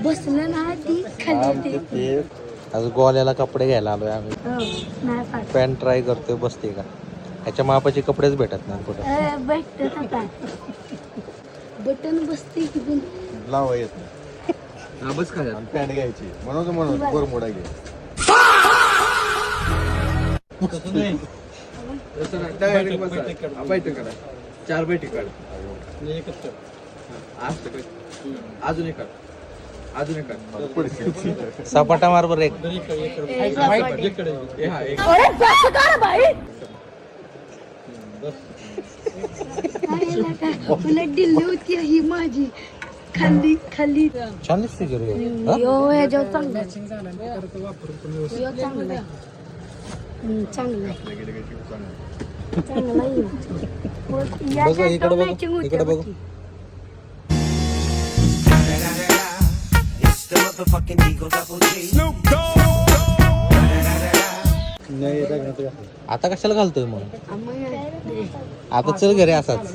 बसलं ना ती खाली येते. आज गोल्याला कपडे घ्यायला आलोय आम्ही. नाही पाठ पॅन्ट ट्राय करतोय, बसते का? ह्याच्या मापाचे कपडेच भेटत नाही कुठं. भेटत आता बटन बसते की पण लावा येत नाही. हा बस का पॅन्ट घ्यायची म्हणून गोरमोडा घे. चार बैठी काढ. अजून एक सपाटा मार बर एक. उलट दिल्ली होती ही माझी खाली खाली छान दिसते की रे. यो याच्यावर चांगला यो चांगला आहे. चांगला आहे. चांगला आहे. या बघ इकडे बघ, matching होती इकडे बघ. होती. आता कशाला घालतोय मग? आम्ही- आता चल घरी असाच.